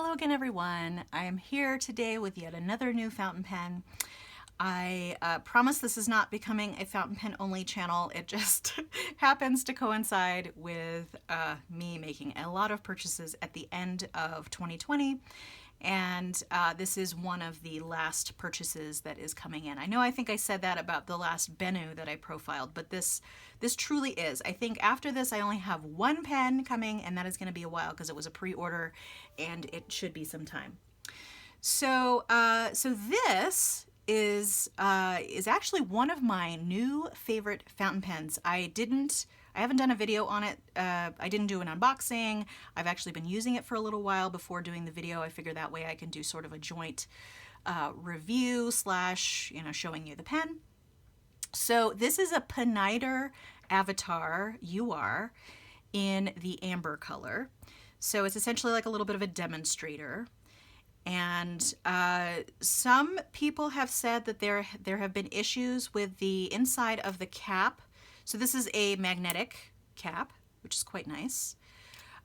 Hello again, everyone. I am here today with yet another new fountain pen. I promise this is not becoming a fountain pen only channel. It just happens to coincide with me making a lot of purchases at the end of 2020. And this is one of the last purchases that is coming in. I think I said that about the last Bennu that I profiled, but this truly is. I think after this I only have one pen coming, and that is going to be a while because it was a pre-order and it should be some time. So this is actually one of my new favorite fountain pens. I haven't done a video on it. I didn't do an unboxing. I've actually been using it for a little while before doing the video. I figure that way I can do sort of a joint review slash, showing you the pen. So this is a Pineider Avatar UR in the amber color. So it's essentially like a little bit of a demonstrator. And some people have said that there have been issues with the inside of the cap. So this is a magnetic cap, which is quite nice.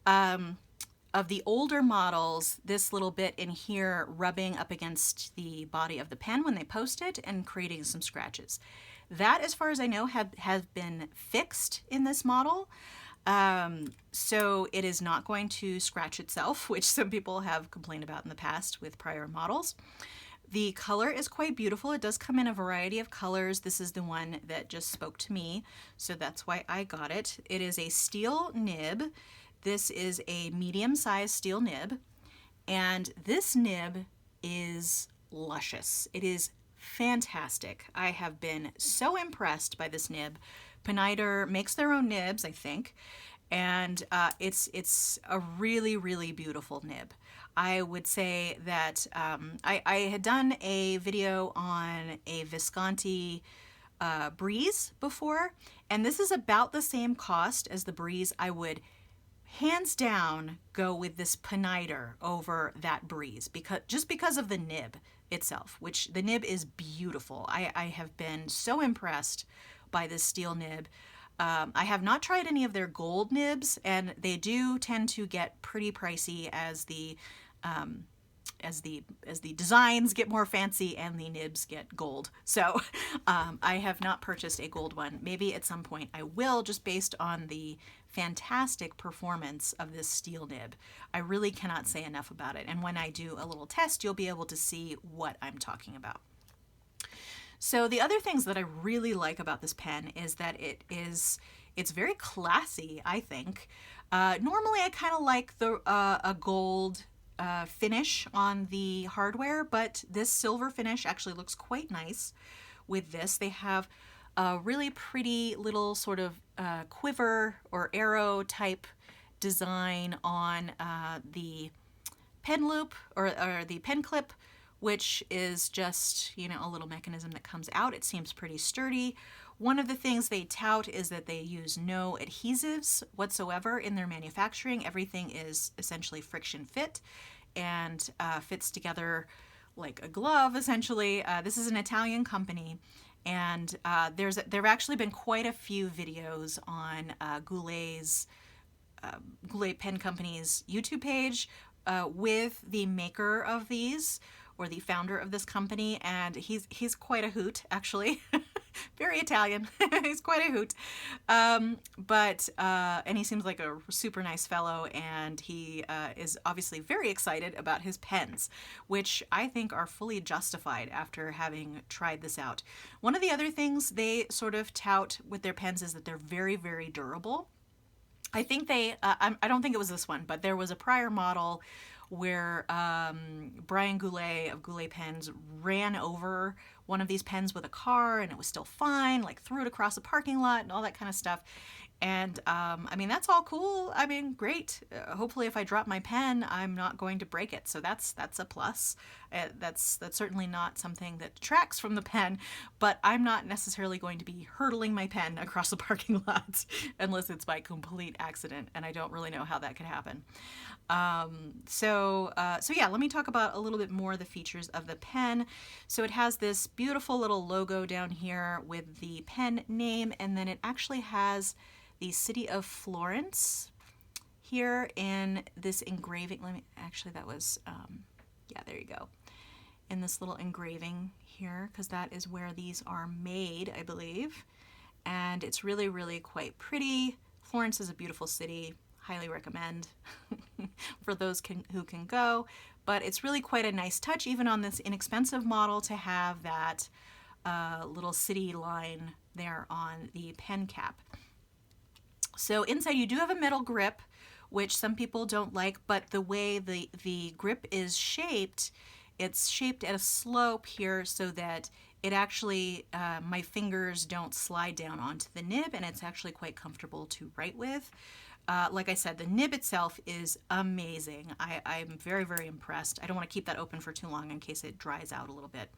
Of the older models, this little bit in here rubbing up against the body of the pen when they post it and creating some scratches. That, as far as I know, have been fixed in this model. So it is not going to scratch itself, which some people have complained about in the past with prior models. The color is quite beautiful. It does come in a variety of colors. This is the one that just spoke to me, so that's why I got it. It is a steel nib. This is a medium-sized steel nib, and this nib is luscious. It is fantastic. I have been so impressed by this nib. Pineider makes their own nibs, I think, and it's a really, really beautiful nib. I would say that I had done a video on a Visconti Breeze before, and this is about the same cost as the Breeze. I would hands down go with this Pineider over that Breeze just because of the nib itself, which the nib is beautiful. I have been so impressed by this steel nib. I have not tried any of their gold nibs, and they do tend to get pretty pricey as the designs get more fancy and the nibs get gold. So I have not purchased a gold one. Maybe at some point I will, just based on the fantastic performance of this steel nib. I really cannot say enough about it. And when I do a little test, you'll be able to see what I'm talking about. So the other things that I really like about this pen is that it's very classy, I think. Normally I kind of like a gold finish on the hardware, but this silver finish actually looks quite nice with this. They have a really pretty little sort of quiver or arrow type design on the pen loop or the pen clip, which is just, a little mechanism that comes out. It seems pretty sturdy. One of the things they tout is that they use no adhesives whatsoever in their manufacturing. Everything is essentially friction fit and fits together like a glove, essentially. This is an Italian company, and there have actually been quite a few videos on Goulet's Goulet Pen Company's YouTube page with the maker of these, or the founder of this company, and he's quite a hoot, actually. Very Italian. He's quite a hoot. And he seems like a super nice fellow, and he is obviously very excited about his pens, which I think are fully justified after having tried this out. One of the other things they sort of tout with their pens is that they're very, very durable. I think I don't think it was this one, but there was a prior model where Brian Goulet of Goulet Pens ran over one of these pens with a car, and it was still fine, like threw it across a parking lot and all that kind of stuff. And that's all cool. Great. Hopefully if I drop my pen, I'm not going to break it. So that's a plus. That's certainly not something that detracts from the pen, but I'm not necessarily going to be hurtling my pen across the parking lot unless it's by complete accident, and I don't really know how that could happen. So yeah, let me talk about a little bit more of the features of the pen. So it has this beautiful little logo down here with the pen name, and then it actually has the city of Florence here in this engraving. Let me, actually that was, yeah, there you go. In this little engraving here, because that is where these are made, I believe. And it's really, really quite pretty. Florence is a beautiful city. Highly recommend for those who can go. But it's really quite a nice touch, even on this inexpensive model, to have that little city line there on the pen cap. So inside you do have a metal grip, which some people don't like, but the way the grip is shaped, it's shaped at a slope here so that it actually, my fingers don't slide down onto the nib, and it's actually quite comfortable to write with. Like I said, the nib itself is amazing. I'm very, very impressed. I don't want to keep that open for too long in case it dries out a little bit.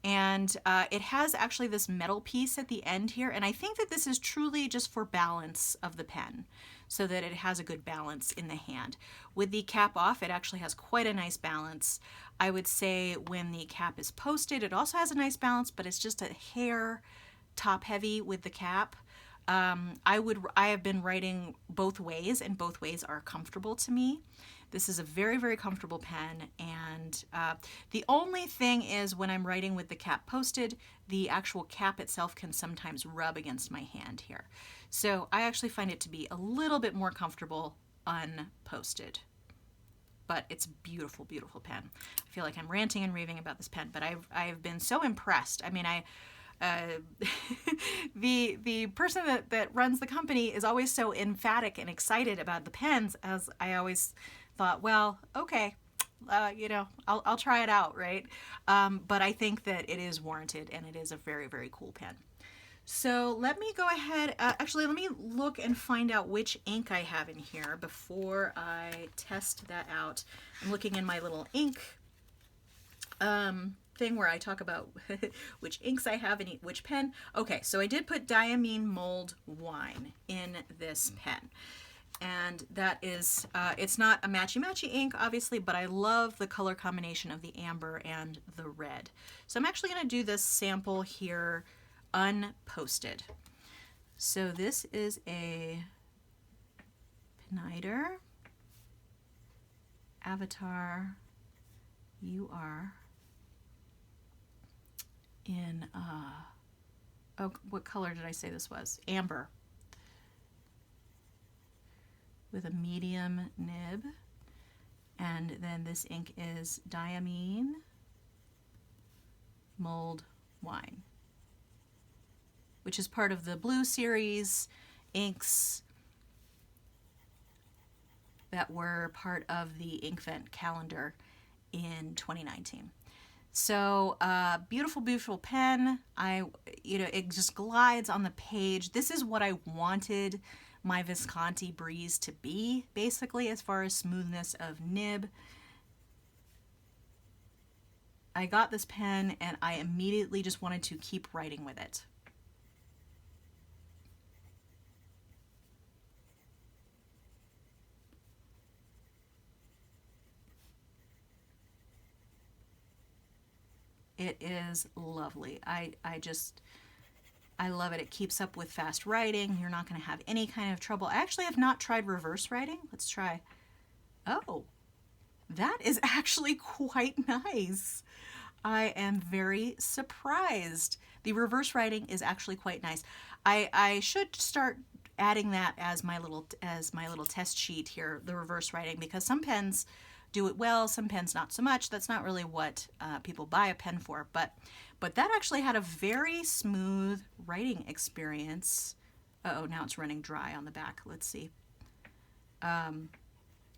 And it has actually this metal piece at the end here, and I think that this is truly just for balance of the pen, so that it has a good balance in the hand. With the cap off, it actually has quite a nice balance. I would say when the cap is posted, it also has a nice balance, but it's just a hair top heavy with the cap. I have been writing both ways, and both ways are comfortable to me. This is a very, very comfortable pen, and the only thing is when I'm writing with the cap posted, the actual cap itself can sometimes rub against my hand here. So I actually find it to be a little bit more comfortable unposted. But it's a beautiful, beautiful pen. I feel like I'm ranting and raving about this pen, but I've been so impressed. I mean, the person that runs the company is always so emphatic and excited about the pens, as I always thought, well, okay, you know, I'll try it out, right? But I think that it is warranted, and it is a very, very cool pen. So let me go ahead, actually let me look and find out which ink I have in here before I test that out. I'm looking in my little ink thing where I talk about which inks I have in which pen. Okay, so I did put Diamine Mulled Wine in this pen. And that is, it's not a matchy-matchy ink, obviously, but I love the color combination of the amber and the red. So I'm actually going to do this sample here unposted. So this is a Pineider Avatar UR in, oh, what color did I say this was? Amber. With a medium nib, and then this ink is Diamine Mulled Wine, which is part of the Blue Series inks that were part of the Inkvent calendar in 2019. So beautiful, beautiful pen. It just glides on the page. This is what I wanted my Visconti Breeze to be, basically, as far as smoothness of nib. I got this pen and I immediately just wanted to keep writing with it. It is lovely. I love it. It keeps up with fast writing. You're not going to have any kind of trouble. I actually have not tried reverse writing. Let's try. Oh, that is actually quite nice. I am very surprised. The reverse writing is actually quite nice. I should start adding that as my little test sheet here, the reverse writing, because some pens do it well, some pens not so much. That's not really what people buy a pen for, but that actually had a very smooth writing experience. Uh-oh, now it's running dry on the back. Let's see. A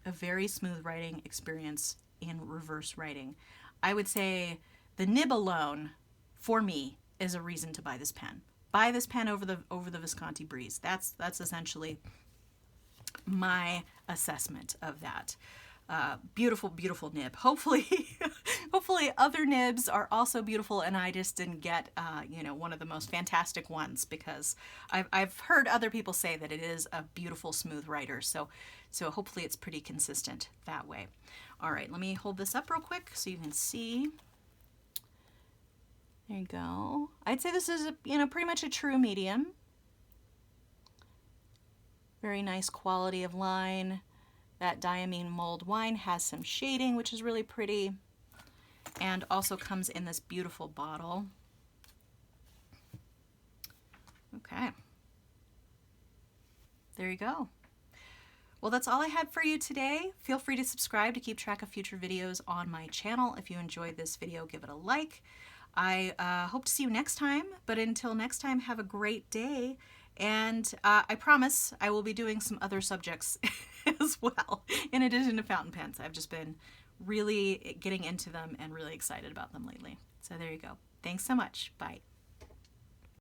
very smooth writing experience in reverse writing. I would say the nib alone, for me, is a reason to buy this pen. Buy this pen over the Visconti Breeze. That's essentially my assessment of that. Beautiful, beautiful nib. Hopefully other nibs are also beautiful, and I just didn't get, one of the most fantastic ones, because I've heard other people say that it is a beautiful, smooth writer. So hopefully it's pretty consistent that way. All right, let me hold this up real quick so you can see. There you go. I'd say this is pretty much a true medium. Very nice quality of line. That diamine mulled wine has some shading, which is really pretty, and also comes in this beautiful bottle. Okay. There you go. Well, that's all I had for you today. Feel free to subscribe to keep track of future videos on my channel. If you enjoyed this video, give it a like. I hope to see you next time, but until next time, have a great day. And I promise I will be doing some other subjects as well, in addition to fountain pens. I've just been really getting into them and really excited about them lately. So there you go. Thanks so much. Bye.